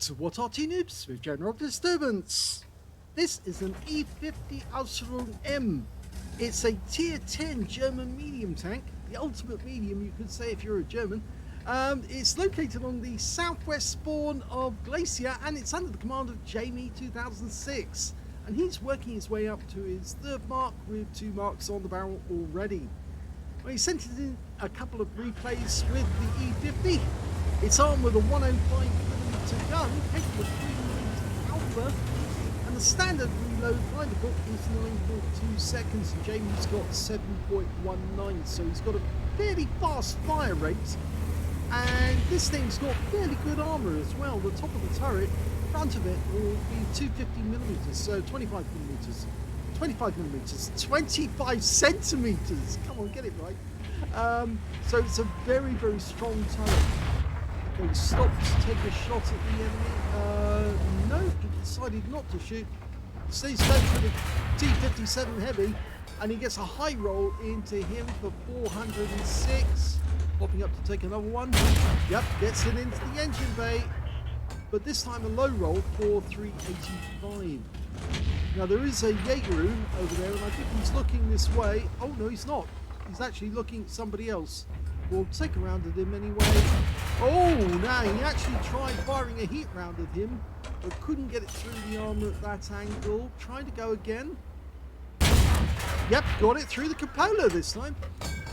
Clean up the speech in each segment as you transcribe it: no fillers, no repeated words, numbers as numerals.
to What Arty Noobs with General Disturbance. This is an E50 Ausf M. It's a tier 10 German medium tank, the ultimate medium you could say if you're a German. It's located on the southwest spawn of Glacier and it's under the command of Jamie2006. And he's working his way up to his third mark with 2 marks on the barrel already. Well, he sent it in a couple of replays with the E50. It's armed with a 105mm gun, capable of 3mm alpha, and the standard reload by the book is 9.2 seconds, and Jamie's got 7.19, so he's got a fairly fast fire rate, and this thing's got fairly good armour as well. The top of the turret, front of it, will be 250mm, so 25mm. 25 centimeters. Come on, get it right. So it's a very, very strong turret. Okay, he stopped to take a shot at the enemy. No, he decided not to shoot. Stays close for the T57 Heavy, and he gets a high roll into him for 406. Popping up to take another one. Yep, gets it into the engine bay, but this time a low roll for 385. Now there is a Jaeger over there, and I think he's looking this way. Oh no, he's not. He's actually looking at somebody else. We'll take a round at him anyway. Oh, now he actually tried firing a heat round at him, but couldn't get it through the armor at that angle. Tried to go again. Yep, got it through the cupola this time.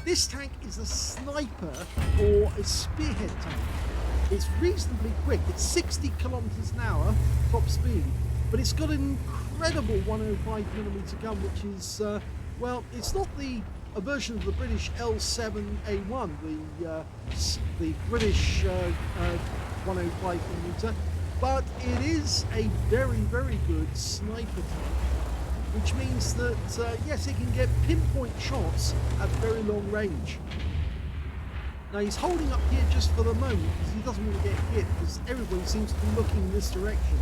This tank is a sniper or a spearhead tank. It's reasonably quick. It's 60 kilometers an hour top speed, but it's got an incredible 105mm gun, which is, well, it's not a version of the British L7A1, the British 105mm, but it is a very, very good sniper tank, which means that, yes, it can get pinpoint shots at very long range. Now he's holding up here just for the moment because he doesn't want to get hit, because everybody seems to be looking in this direction.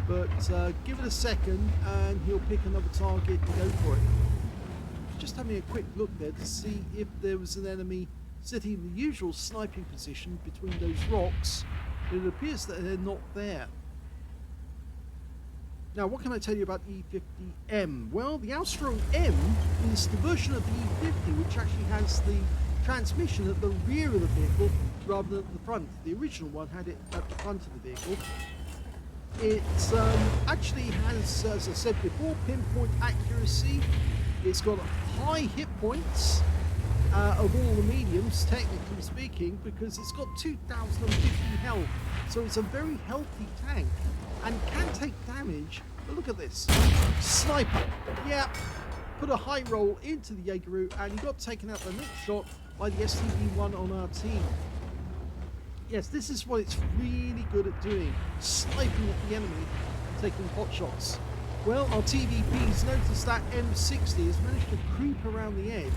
But give it a second and he'll pick another target and go for it. Just having a quick look there to see if there was an enemy sitting in the usual sniping position between those rocks, but it appears that they're not there. Now, what can I tell you about the E50M? Well, the Ausf M is the version of the E50 which actually has the transmission at the rear of the vehicle rather than at the front. The original one had it at the front of the vehicle. It actually has, as I said before, pinpoint accuracy. It's got high hit points of all the mediums, technically speaking, because it's got 2050 health. So it's a very healthy tank and can take damage. But look at this. Sniper. Yeah. Put a high roll into the Jaeger and he got taken out the next shot by the STV-1 on our team. Yes, this is what it's really good at doing, sniping at the enemy, taking pot shots. Well, our TVP's noticed that M60 has managed to creep around the edge,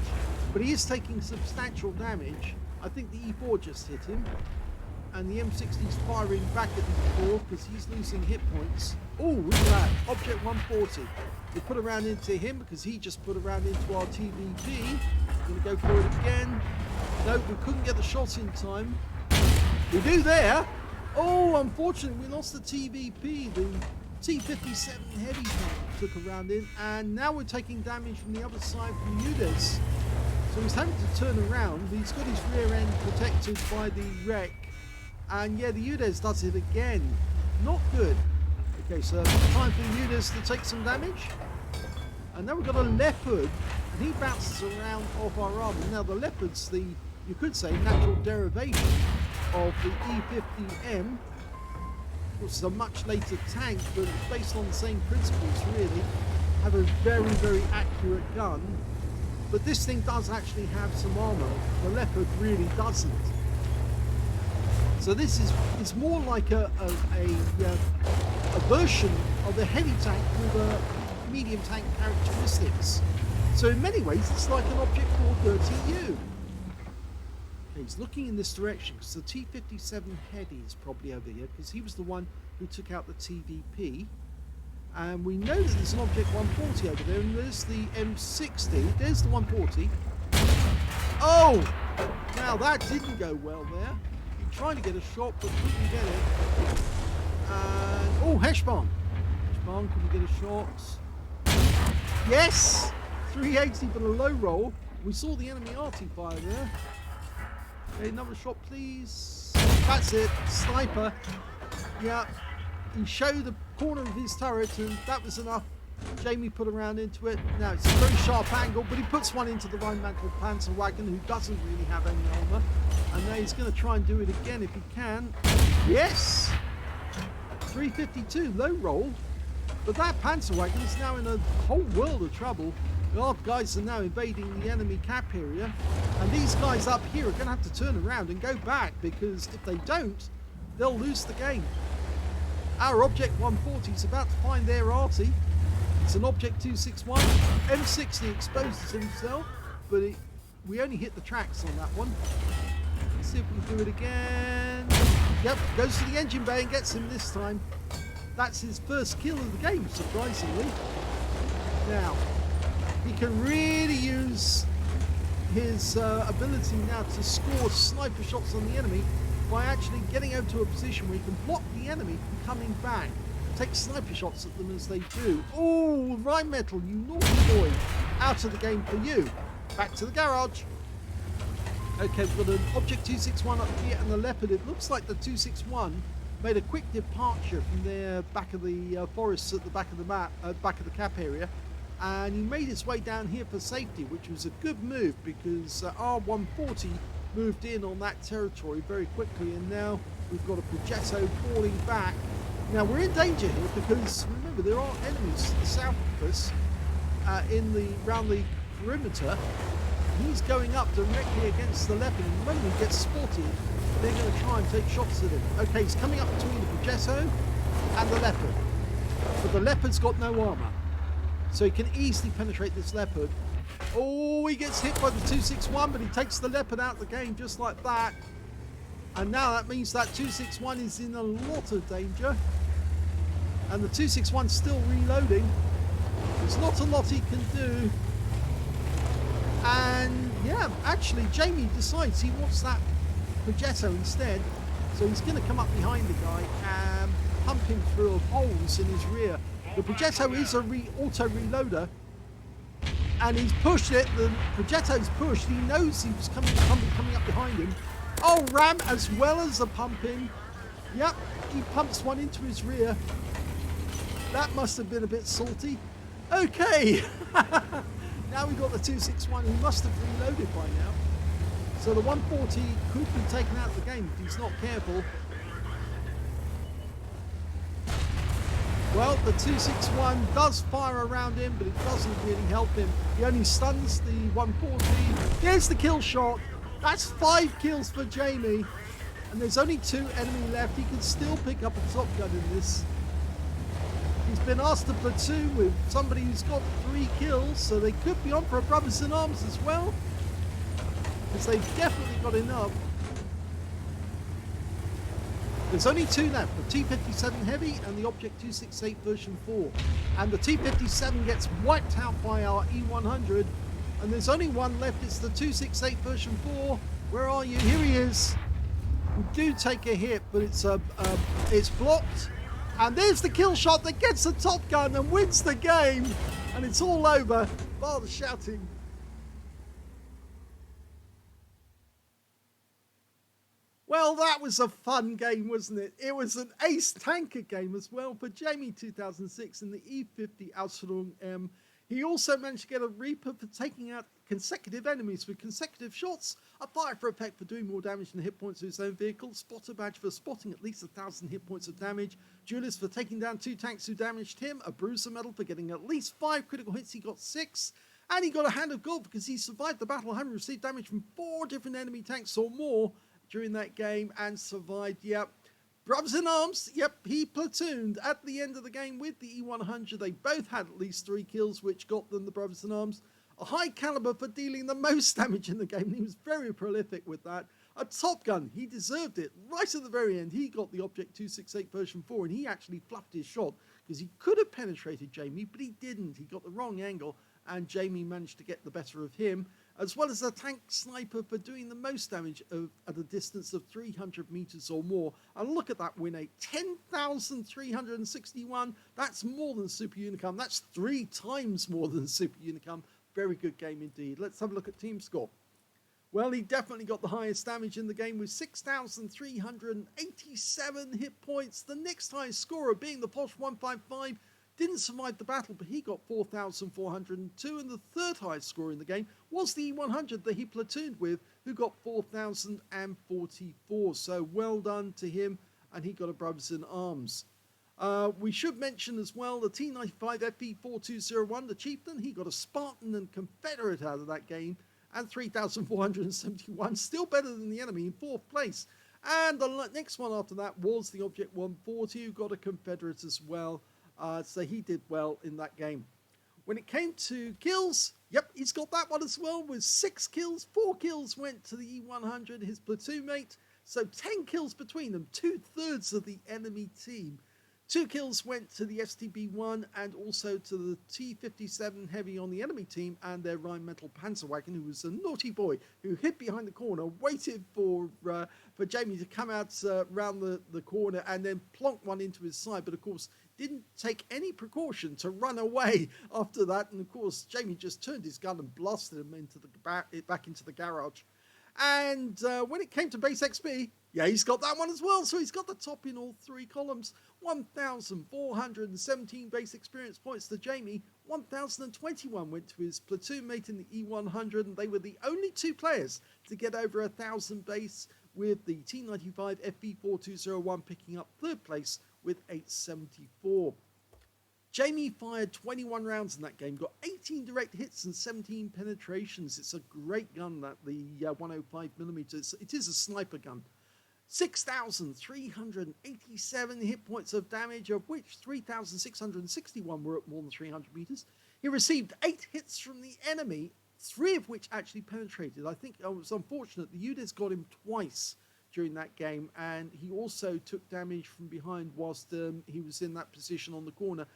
but he is taking substantial damage. I think the E4 just hit him, and the M60's firing back at the E4 because he's losing hit points. Oh, look at that, Object 140. We put a round into him because he just put a round into our TVP. Gonna go for it again. No, we couldn't get the shot in time. We do there. Oh, unfortunately, we lost the TVP. The T57 Heavy tank took a round in, and now we're taking damage from the other side from Noobs. So he's having to turn around. He's got his rear end protected by the wreck, and yeah, the Udes does it again. Not good. Okay, so time for the Udes to take some damage. And now we've got a Leopard, and he bounces around off our armor. Now the Leopard's the, you could say, natural derivation of the E50M, which is a much later tank, but it's based on the same principles really. Have a very, very accurate gun, but this thing does actually have some armor. The Leopard really doesn't. So this is, it's more like a version of the heavy tank with medium tank characteristics. So in many ways it's like an Object 430U. He's looking in this direction because the T57 Heady is probably over here because he was the one who took out the TVP. And we know that there's an Object 140 over there, and there's the M60. There's the 140. Oh! Now that didn't go well there. trying to get a shot, but couldn't get it. And, oh, Heshbon. Heshbon, can we get a shot? Yes! 380 for the low roll. We saw the enemy Arty fire there. Okay, another shot, please. That's it. Sniper. Yeah. He showed the corner of his turret, and that was enough. Jamie put a round into it. Now, it's a very sharp angle, but he puts one into the Rheinmetall Panzer wagon, who doesn't really have any armor. And now he's going to try and do it again if he can. Yes! 352, low roll. But that Panzer wagon is now in a whole world of trouble. The Arty guys are now invading the enemy cap area. And these guys up here are going to have to turn around and go back, because if they don't, they'll lose the game. Our Object 140 is about to find their Arty. It's an Object 261. M60 exposes himself, but we only hit the tracks on that one. Let's see if we can do it again. Yep, goes to the engine bay and gets him this time. That's his first kill of the game, surprisingly. Now, he can really use his ability now to score sniper shots on the enemy by actually getting over to a position where he can block the enemy from coming back. Take sniper shots at them as they do. Oh, Rheinmetall, you naughty boy. Out of the game for you. Back to the garage. Okay, we've got an Object 261 up here and the Leopard. It looks like the 261 made a quick departure from their back of the forests at the back of the map, back of the cap area. And he made his way down here for safety, which was a good move because R140 moved in on that territory very quickly. And now we've got a Progetto falling back. Now we're in danger here because remember there are enemies to the south of us around the perimeter. He's going up directly against the Leopard, and when he gets spotted, they're going to try and take shots at him. Okay, he's coming up between the Progetto and the Leopard, but the Leopard's got no armor, so he can easily penetrate this Leopard. Oh, he gets hit by the 261, but he takes the Leopard out of the game just like that. And now that means that 261 is in a lot of danger. And the 261's still reloading. There's not a lot he can do. And yeah, actually Jamie decides he wants that Progetto instead. So he's going to come up behind the guy and pump him through holes in his rear. The Progetto is a auto reloader. And he's pushed it. The Progetto's pushed. He knows he was coming up behind him. Oh, ram as well as the pumping. Yep, he pumps one into his rear. That must have been a bit salty. Okay. Now we've got the 261 who must have reloaded by now. So the 140 could be taken out of the game if he's not careful. Well, the 261 does fire around him, but it doesn't really help him. He only stuns the 140. There's the kill shot. That's 5 kills for Jamie. And there's only 2 enemy left. He can still pick up a top gun in this. He's been asked to platoon with somebody who's got 3 kills, so they could be on for a brothers in arms as well. Because they've definitely got enough. There's only 2 left, the T-57 Heavy and the Object 268 version 4. And the T-57 gets wiped out by our E-100. And there's only one left, it's the 268 version 4. Where are you? Here he is. We do take a hit, but it's blocked. And there's the kill shot that gets the top gun and wins the game. And it's all over, bar the shouting. Well, that was a fun game, wasn't it? It was an ace tanker game as well for Jamie2006 in the E50 Ausf M. He also managed to get a Reaper for taking out consecutive enemies with consecutive shots, a fire for effect for doing more damage than the hit points of his own vehicle, spotter badge for spotting at least 1,000 hit points of damage, duelist for taking down 2 tanks who damaged him, a bruiser medal for getting at least 5 critical hits, he got 6, and he got a hand of gold because he survived the battle having received damage from 4 different enemy tanks or more during that game and survived. Yep. Brothers in arms, yep, he platooned at the end of the game with the E100. They both had at least 3 kills, which got them the brothers in arms. A high caliber for dealing the most damage in the game. He was very prolific with that. A Top Gun, he deserved it. Right at the very end, he got the Object 268 version 4, and he actually fluffed his shot because he could have penetrated Jamie, but he didn't. He got the wrong angle, and Jamie managed to get the better of him. as well as a tank sniper for doing the most damage at a distance of 300 meters or more. And look at that win rate, 10,361. That's more than Super Unicum. That's 3 times more than Super Unicum. Very good game indeed. Let's have a look at team score. Well, he definitely got the highest damage in the game with 6,387 hit points. The next highest scorer being the Posh 155 didn't survive the battle, but he got 4,402. And the third highest scorer in the game was the E100 that he platooned with, who got 4,044. So well done to him, and he got a Brothers in Arms. We should mention as well the T95 FP4201, the Chieftain. He got a Spartan and Confederate out of that game, and 3,471, still better than the enemy in 4th place. And the next one after that was the Object 140, who got a Confederate as well. So he did well in that game. When it came to kills, yep, he's got that one as well with 6 kills. 4 kills went to the E100, his platoon mate. So 10 kills between them, 2/3 of the enemy team. 2 kills went to the STB-1 and also to the T-57 Heavy on the enemy team and their Rheinmetall Panzerwagen, who was a naughty boy who hid behind the corner, waited for Jamie to come out round the corner and then plonk one into his side. But of course, didn't take any precaution to run away after that. And of course, Jamie just turned his gun and blasted him back into the garage. And when it came to base XP, yeah, he's got that one as well. So he's got the top in all 3 columns. 1,417 base experience points to Jamie. 1,021 went to his platoon mate in the E100. And they were the only 2 players to get over 1,000 base, with the T95 FP4201 picking up 3rd place with 874. Jamie fired 21 rounds in that game, got 18 direct hits and 17 penetrations. It's a great gun, that the 105mm. It is a sniper gun. 6,387 hit points of damage, of which 3,661 were at more than 300 meters. He received 8 hits from the enemy, 3 of which actually penetrated. I think it was unfortunate. The UDES got him twice during that game, and he also took damage from behind whilst he was in that position on the corner.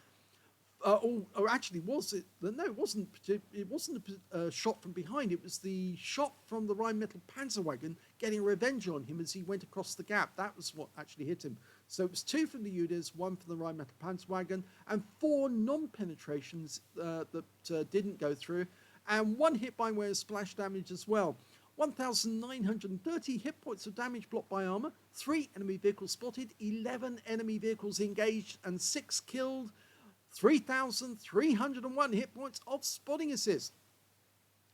Or actually, was it? No, it wasn't. It wasn't a shot from behind. It was the shot from the Rheinmetall Panzerwagen getting revenge on him as he went across the gap. That was what actually hit him. So it was 2 from the UDES, 1 from the Rheinmetall Panzerwagen, and 4 non-penetrations that didn't go through, and 1 hit by way of splash damage as well. 1,930 hit points of damage blocked by armor. 3 enemy vehicles spotted. 11 enemy vehicles engaged, and 6 killed. 3,301 hit points of spotting assist.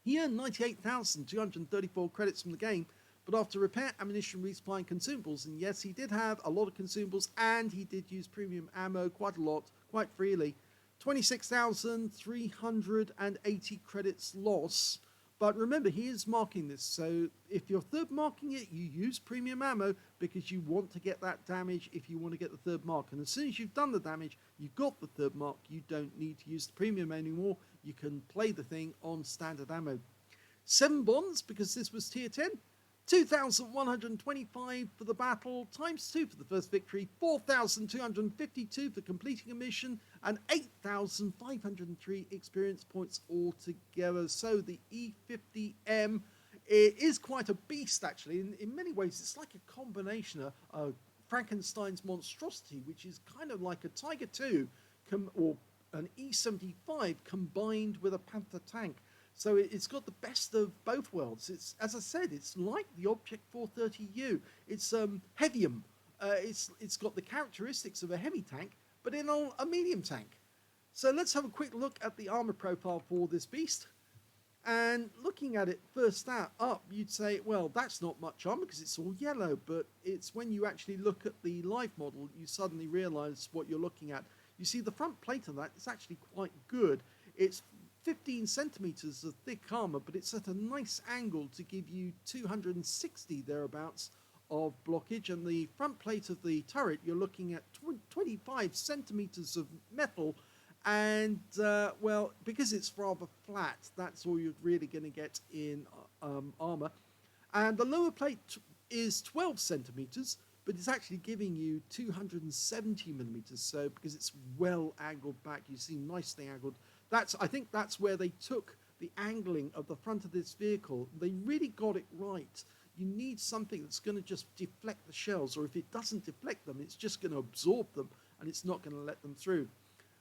He earned 98,234 credits from the game, but after repair, ammunition, resupply, and consumables, and yes, he did have a lot of consumables, and he did use premium ammo quite a lot, quite freely. 26,380 credits loss. But remember, he is marking this, so if you're third marking it, you use premium ammo because you want to get that damage if you want to get the third mark. And as soon as you've done the damage, you've got the third mark, you don't need to use the premium anymore. You can play the thing on standard ammo. 7 bonds, because this was tier 10. 2,125 for the battle, times 2 for the first victory, 4,252 for completing a mission, and 8,503 experience points altogether. So the E50M is quite a beast, actually. In many ways, it's like a combination of Frankenstein's monstrosity, which is kind of like a Tiger II or an E75 combined with a Panther tank. So it's got the best of both worlds. It's, as I said, it's like the Object 430U. It's heavium. It's got the characteristics of a heavy tank, but in a medium tank. So let's have a quick look at the armor profile for this beast. And looking at it first up, you'd say, well, that's not much armor because it's all yellow. But it's when you actually look at the live model, you suddenly realize what you're looking at. You see, the front plate of that is actually quite good. It's 15 centimeters of thick armor, but it's at a nice angle to give you 260 thereabouts of blockage. And the front plate of the turret, you're looking at 25 centimeters of metal. And, well, because it's rather flat, that's all you're really going to get in armor. And the lower plate is 12 centimeters, but it's actually giving you 270 millimeters. So because it's well angled back, you see nicely angled. I think that's where they took the angling of the front of this vehicle. They really got it right. You need something that's going to just deflect the shells, or if it doesn't deflect them, it's just going to absorb them and it's not going to let them through.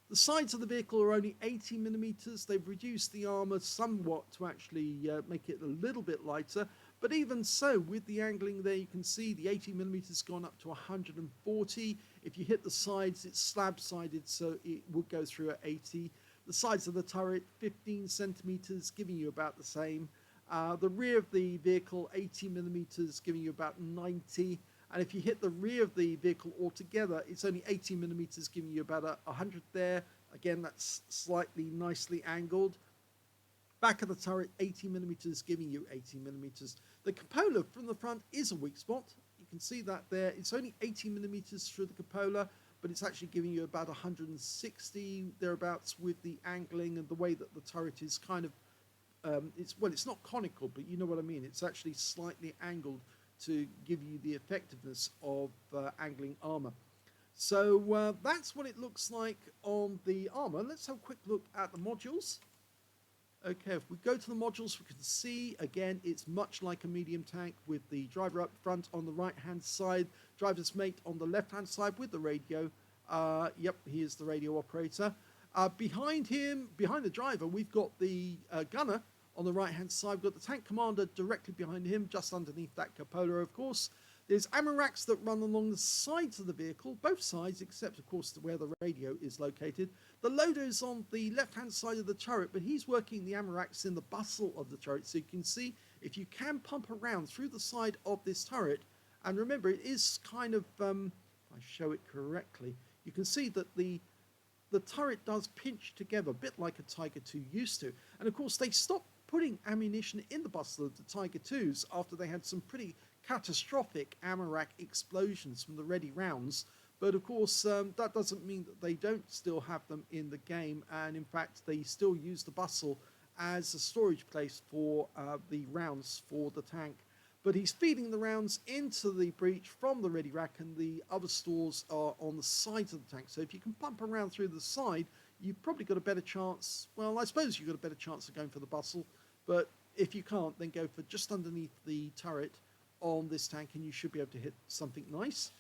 The sides of the vehicle are only 80 millimeters. They've reduced the armor somewhat to actually make it a little bit lighter. But even so, with the angling there, you can see the 80 millimeters gone up to 140. If you hit the sides, it's slab-sided, so it would go through at 80. The sides of the turret, 15 centimeters, giving you about the same. The rear of the vehicle, 80 millimeters, giving you about 90. And if you hit the rear of the vehicle altogether, it's only 80 millimeters, giving you about 100 there. Again, that's slightly nicely angled. Back of the turret, 80 millimeters, giving you 80 millimeters. The cupola from the front is a weak spot. You can see that there. It's only 80 millimeters through the cupola, but it's actually giving you about 160 thereabouts with the angling and the way that the turret is kind of, it's not conical, but you know what I mean. It's actually slightly angled to give you the effectiveness of angling armor. So that's what it looks like on the armor. Let's have a quick look at the modules. Okay, if we go to the modules, we can see, again, it's much like a medium tank with the driver up front on the right-hand side, driver's mate on the left-hand side with the radio. Yep, he is the radio operator. Behind him, behind the driver, we've got the gunner on the right-hand side. We've got the tank commander directly behind him, just underneath that cupola, of course. There's ammo racks that run along the sides of the vehicle, both sides, except, of course, where the radio is located. The loader is on the left-hand side of the turret, but he's working the ammo racks in the bustle of the turret. So you can see, if you can pump around through the side of this turret, and remember, it is kind of, if I show it correctly, you can see that the turret does pinch together, a bit like a Tiger II used to. And, of course, they stopped putting ammunition in the bustle of the Tiger IIs after they had some pretty catastrophic ammo rack explosions from the ready rounds. But of course that doesn't mean that they don't still have them in the game, and in fact they still use the bustle as a storage place for the rounds for the tank. But he's feeding the rounds into the breech from the ready rack, and the other stores are on the sides of the tank. So if you can pump around through the side, you've probably got a better chance. Well, I suppose you've got a better chance of going for the bustle, but if you can't, then go for just underneath the turret on this tank and you should be able to hit something nice.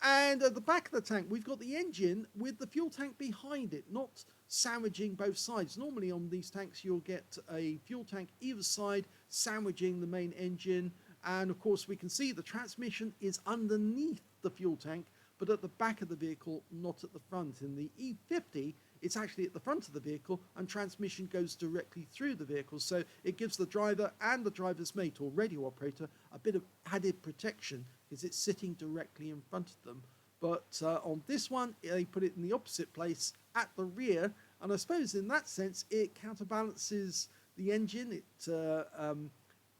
And at the back of the tank, we've got the engine with the fuel tank behind it, not sandwiching both sides. Normally on these tanks, you'll get a fuel tank either side, sandwiching the main engine. And of course, we can see the transmission is underneath the fuel tank, but at the back of the vehicle, not at the front. In the E50, it's actually at the front of the vehicle, and transmission goes directly through the vehicle. So it gives the driver and the driver's mate or radio operator a bit of added protection because it's sitting directly in front of them. But on this one, they put it in the opposite place at the rear. And I suppose in that sense, it counterbalances the engine. It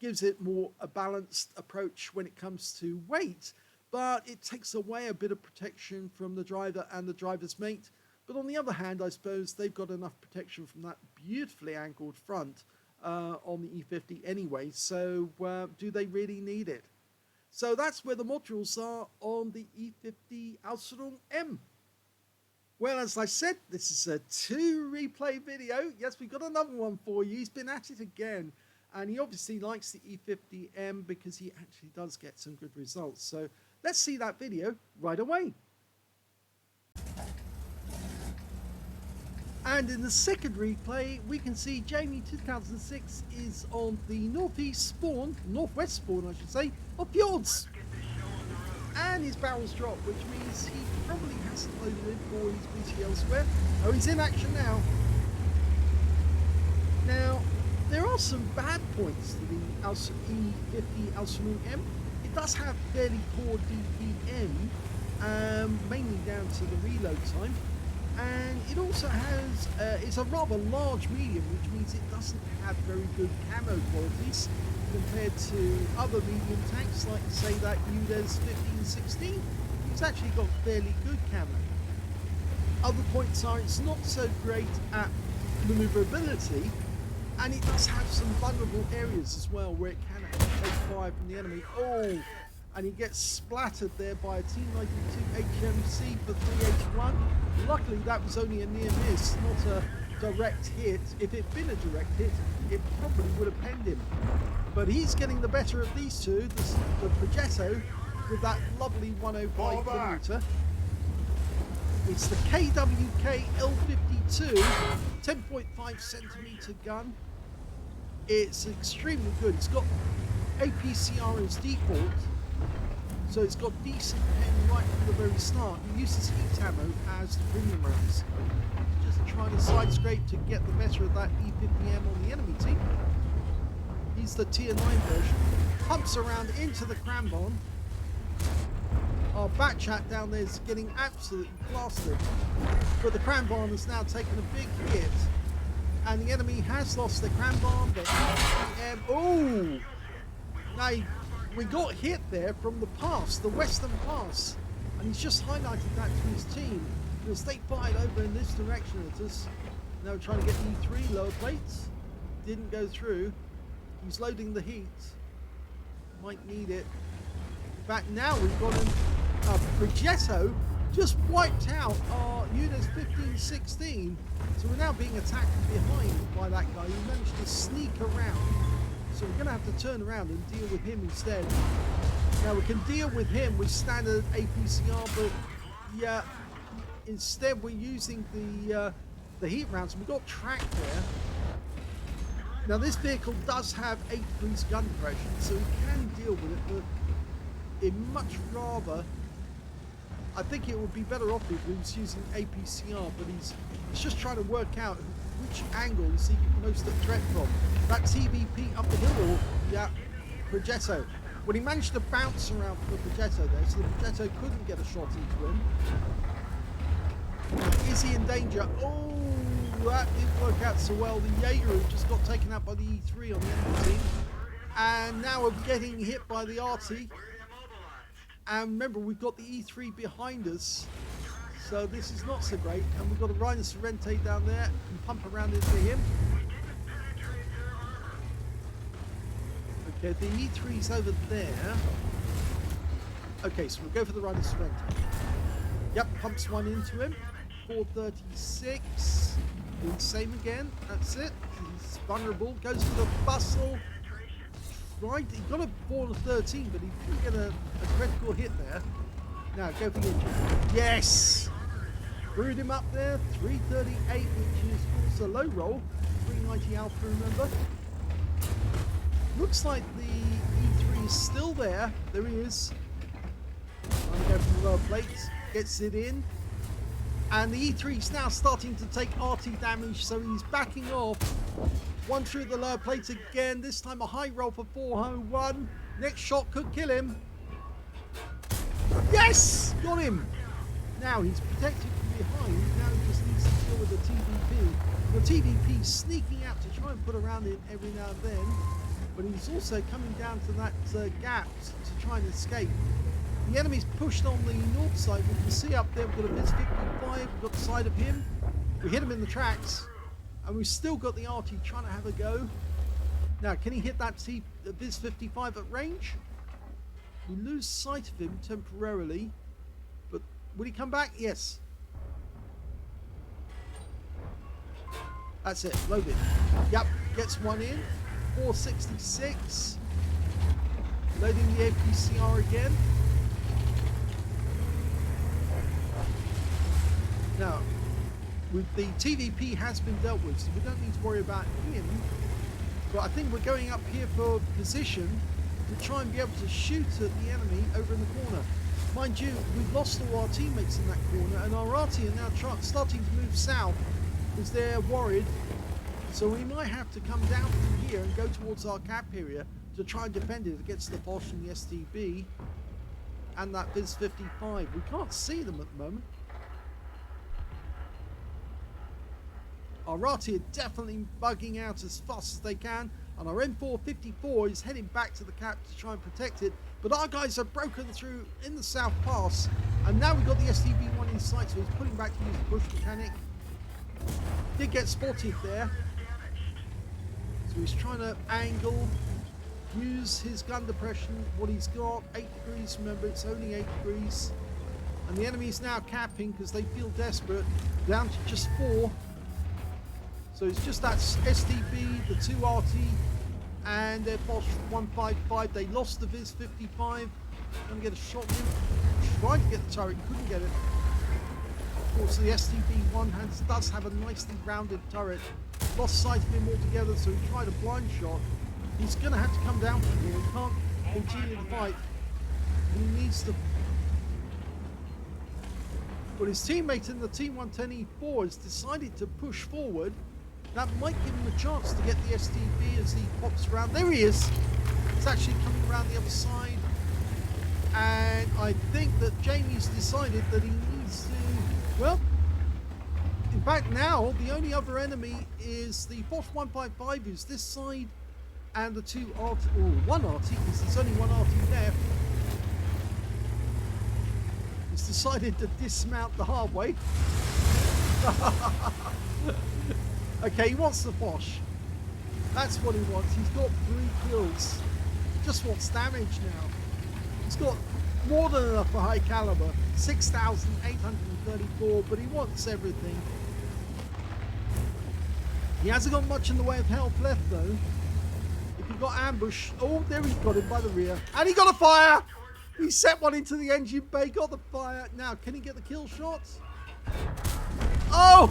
gives it more a balanced approach when it comes to weight, but it takes away a bit of protection from the driver and the driver's mate. But on the other hand, I suppose they've got enough protection from that beautifully angled front on the E50 anyway, so do they really need it? So that's where the modules are on the E50 Ausf M. Well, as I said, this is a 2 replay video. Yes, we've got another one for you. He's been at it again, and he obviously likes the E50 M because he actually does get some good results. So let's see that video right away. And in the second replay, we can see Jamie2006 is on the northwest spawn, I should say, of Fjords. And his barrels drop, which means he probably hasn't loaded in or he's busy elsewhere. Oh, he's in action now. Now, there are some bad points to the E50 Ausf M. It does have fairly poor DPM, mainly down to the reload time. And it also has, it's a rather large medium, which means it doesn't have very good camo qualities compared to other medium tanks, like say that UDES 1516. It's actually got fairly good camo. Other points are it's not so great at maneuverability, and it does have some vulnerable areas as well where it can actually take fire from the enemy. Oh! And he gets splattered there by a T92 HMC for 381. Luckily, that was only a near miss, not a direct hit. If it'd been a direct hit, it probably would have penned him. But he's getting the better of these two, the Progetto with that lovely 105mm. It's the KWK L52 10.5cm gun. It's extremely good. It's got APCR as default, so it's got decent pen right from the very start. It uses heat ammo as the premium rounds. Just trying to side scrape to get the better of that E50M on the enemy team. He's the tier 9 version. Pumps around into the Cranbon. Our back chat down there is getting absolutely blasted. But the Cranbon has now taken a big hit. And the enemy has lost the Cranbon, the E50M. Oh! Now, we got hit there from the pass, the Western Pass. And he's just highlighted that to his team. Because they fired over in this direction at us. Now we're trying to get E3 lower plates. Didn't go through. He's loading the heat. Might need it. In fact, now we've got a Progetto just wiped out our units 15-16. So we're now being attacked from behind by that guy who managed to sneak around. So we're going to have to turn around and deal with him instead. Now we can deal with him with standard APCR, but yeah, instead we're using the heat rounds. We've got track there. Now this vehicle does have 8 degrees gun depression, so we can deal with it, but it'd much rather, I think it would be better off if he was using APCR, but he's just trying to work out which angle is he most at threat from. That TVP up the hill, or yeah, Progetto. When he managed to bounce around for the Progetto there, so the Progetto couldn't get a shot into him. Now, is he in danger? Oh! That didn't work out so well. The Jaeger just got taken out by the E3 on the enemy team. And now we're getting hit by the Arty. And remember, we've got the E3 behind us. So this is not so great. And we've got a Rhino Sorrente down there. And pump around into him. Okay, the E3's over there. Okay, so we'll go for the Rhino Sorrente. Yep, pumps one into him. 436. Doing the same again. That's it. He's vulnerable. Goes for the bustle. Right, he got a 4 to 13, but he didn't get a critical hit there. Now go for the injury. Yes! Brewed him up there. 338, which is also low roll. 390 alpha, remember. Looks like the E3 is still there. There he is. Trying to go for the lower plates. Gets it in. And the E3 is now starting to take Arty damage, so he's backing off. One through the lower plates again. This time a high roll for 401. Next shot could kill him. Yes! Got him! Now he's protected from behind. Now he just needs to deal with the TVP. The TVP sneaking out to try and put around him every now and then. But he's also coming down to that gap to try and escape. The enemy's pushed on the north side. We can see up there we've got a Viz 55, we've got the side of him. We hit him in the tracks, and we've still got the Arty trying to have a go. Now, can he hit that Viz 55 at range? We lose sight of him temporarily, but will he come back? Yes. That's it, loaded. Yep, gets one in. 466. Loading the APCR again. Now, with the TVP has been dealt with, so we don't need to worry about him. But I think we're going up here for position to try and be able to shoot at the enemy over in the corner. Mind you, we've lost all our teammates in that corner, and our Arty are now starting to move south because they're worried. So we might have to come down from here and go towards our cap area to try and defend it against the Bosch and the STB and that Viz 55. We can't see them at the moment. Our Arty are definitely bugging out as fast as they can, and our M454 is heading back to the cap to try and protect it. But our guys are broken through in the South Pass, and now we've got the STB1 in sight, so he's pulling back to use the push mechanic. Did get spotted there, so he's trying to angle, use his gun depression, what he's got, 8 degrees, remember it's only 8 degrees. And the enemy's now capping because they feel desperate, down to just 4. So So it's just that STB, the 2 Arty, and their Bosch 155. They lost the Viz 55. Gonna get a shot in. Tried to get the turret, couldn't get it. Of course, the STB-1 does have a nicely rounded turret. Lost sight of him altogether, so he tried a blind shot. He's gonna have to come down from here. He can't continue the fight. He needs to. But his teammate in the T110E4 has decided to push forward. That might give him a chance to get the STB as he pops around. There he is. He's actually coming around the other side. And I think that Jamie's decided that he needs to, well, in fact now the only other enemy is the Bosch 155 who's this side, and the 2 Arty, or 1 Arty, because there's only 1 Arty left. He's decided to dismount the hard way. Okay, he wants the Bosch. That's what he wants. He's got 3 kills. Just wants damage now. He's got more than enough for high caliber, 6,834, but he wants everything. He hasn't got much in the way of health left though. If he got ambushed, oh, there he got him by the rear, and he got a fire. He set one into the engine bay, got the fire. Now, can he get the kill shots? Oh,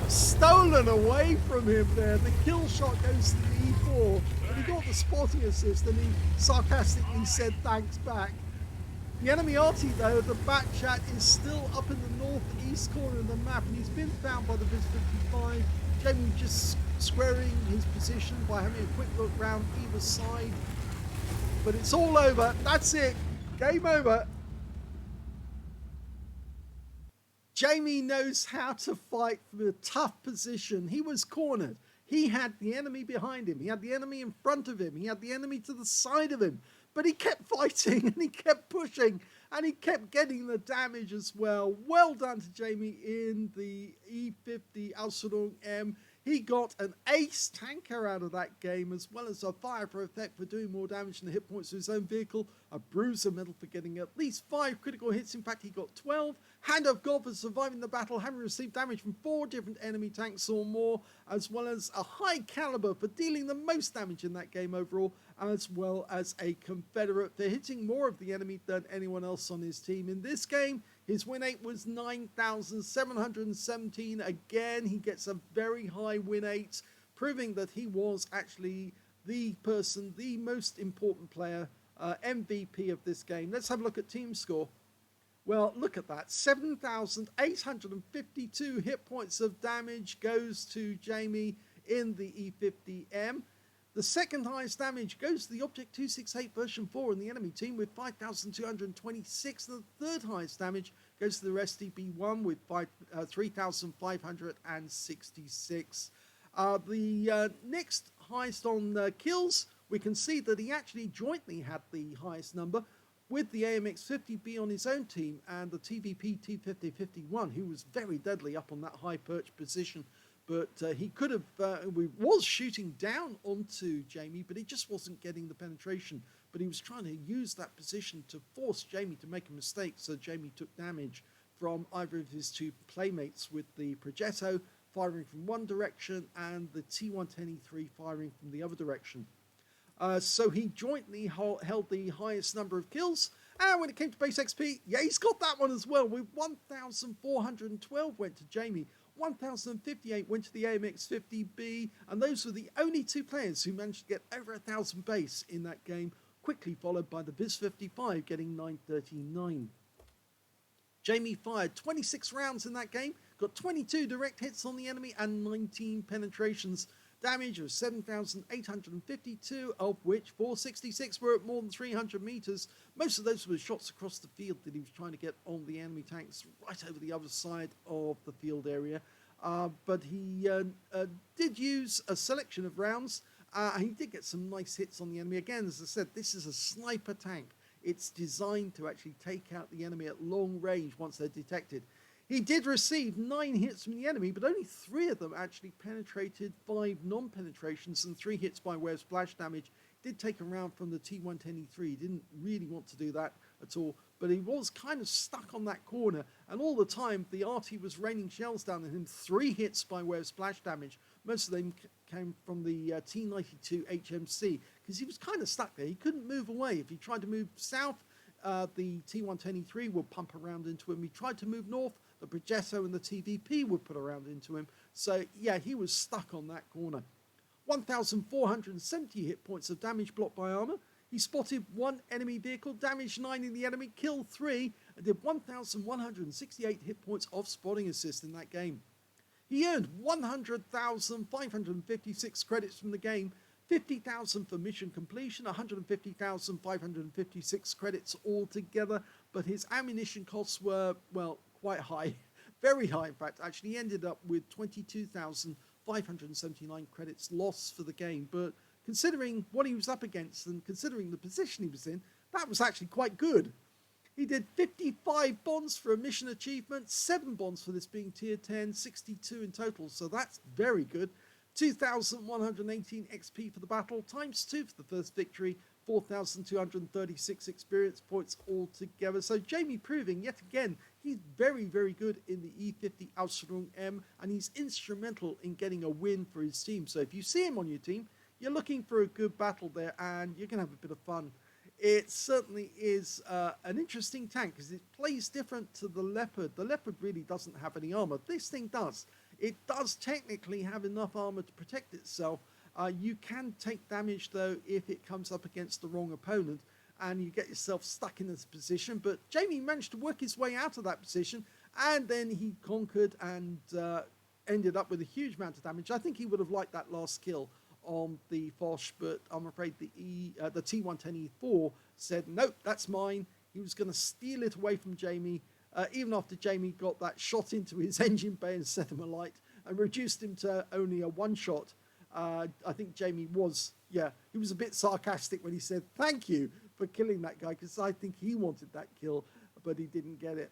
stolen away from him there. The kill shot goes to the E4, but he got the spotting assist, and he sarcastically said thanks back. The enemy Arty though, the back chat, is still up in the northeast corner of the map, and he's been found by the Viz 55. Jamie just squaring his position by having a quick look round either side. But it's all over. That's it. Game over. Jamie knows how to fight from a tough position. He was cornered. He had the enemy behind him. He had the enemy in front of him. He had the enemy to the side of him. But he kept fighting and he kept pushing and he kept getting the damage as well. Well done to Jamie in the E50 Aslains M. He got an ace tanker out of that game, as well as a fire for effect for doing more damage than the hit points to his own vehicle, a bruiser medal for getting at least 5 critical hits. In fact, he got 12. Hand of God for surviving the battle, having received damage from 4 different enemy tanks or more, as well as a high caliber for dealing the most damage in that game overall, as well as a Confederate for hitting more of the enemy than anyone else on his team. In this game, his win rate was 9,717. Again, he gets a very high win rate, proving that he was actually the person, the most important player, MVP of this game. Let's have a look at team score. Well, look at that. 7,852 hit points of damage goes to Jamie in the E50M. The second highest damage goes to the Object 268 version 4 in the enemy team with 5,226. And the third highest damage goes to the STB1 with 3,566. The next highest on kills, we can see that he actually jointly had the highest number with the AMX-50B on his own team and the TVP T5051, who was very deadly up on that high perch position. But he could have, was shooting down onto Jamie, but he just wasn't getting the penetration. But he was trying to use that position to force Jamie to make a mistake, so Jamie took damage from either of his 2 playmates, with the Progetto firing from one direction and the T110E3 firing from the other direction. So he jointly held the highest number of kills. And when it came to base XP, yeah, he's got that one as well, with 1,412 went to Jamie. 1,058 went to the AMX-50B, and those were the only 2 players who managed to get over 1,000 base in that game, quickly followed by the Viz 55 getting 939. Jamie fired 26 rounds in that game, got 22 direct hits on the enemy and 19 penetrations. Damage of 7,852, of which 466 were at more than 300 meters. Most of those were shots across the field that he was trying to get on the enemy tanks right over the other side of the field area. But he did use a selection of rounds. He did get some nice hits on the enemy. Again, as I said, this is a sniper tank. It's designed to actually take out the enemy at long range once they're detected. He did receive 9 hits from the enemy, but only 3 of them actually penetrated, 5 non-penetrations, and 3 hits by way of splash damage. did take a round from the T110E3. He didn't really want to do that at all, but he was kind of stuck on that corner, and all the time the Arty was raining shells down on him. 3 hits by way of splash damage. Most of them came from the T92 HMC, because he was kind of stuck there. He couldn't move away. If he tried to move south, the T110E3 would pump around into him. He tried to move north, the Progetto and the TVP would put around into him. So yeah, he was stuck on that corner. 1,470 hit points of damage blocked by armor. He spotted 1 enemy vehicle, damaged 9 in the enemy, killed 3, and did 1,168 hit points of spotting assist in that game. He earned 100,556 credits from the game, 50,000 for mission completion, 150,556 credits altogether, but his ammunition costs were, well, quite high. Very high, in fact. Actually, he ended up with 22,579 credits lost for the game, but considering what he was up against and considering the position he was in, that was actually quite good. He did 55 bonds for a mission achievement, 7 bonds for this being tier 10, 62 in total, so that's very good. 2,118 XP for the battle, times 2 for the first victory, 4,236 experience points altogether. So Jamie proving yet again he's very, very good in the E50 Ausf, and he's instrumental in getting a win for his team. So if you see him on your team, you're looking for a good battle there, and you're going to have a bit of fun. It certainly is an interesting tank because it plays different to the Leopard. The Leopard really doesn't have any armor. This thing does. It does technically have enough armor to protect itself. You can take damage, though, if it comes up against the wrong opponent and you get yourself stuck in this position. But Jamie managed to work his way out of that position, and then he conquered and ended up with a huge amount of damage. I think he would have liked that last kill on the Foch, but I'm afraid the T110E4 said, nope, that's mine. He was going to steal it away from Jamie, even after Jamie got that shot into his engine bay and set him alight and reduced him to only a 1-shot. I think Jamie was, he was a bit sarcastic when he said, thank you for killing that guy, because I think he wanted that kill, but he didn't get it.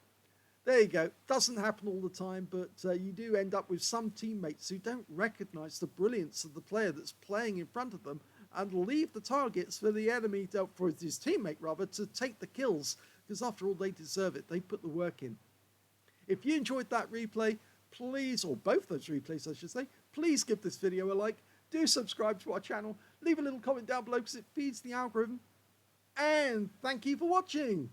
There you go. Doesn't happen all the time, but you do end up with some teammates who don't recognize the brilliance of the player that's playing in front of them and leave the targets for the enemy, for his teammate rather, to take the kills, because after all, they deserve it. They put the work in. If you enjoyed that replay, please, or both those replays I should say, please give this video a like. Do subscribe to our channel. Leave a little comment down below because it feeds the algorithm. And thank you for watching.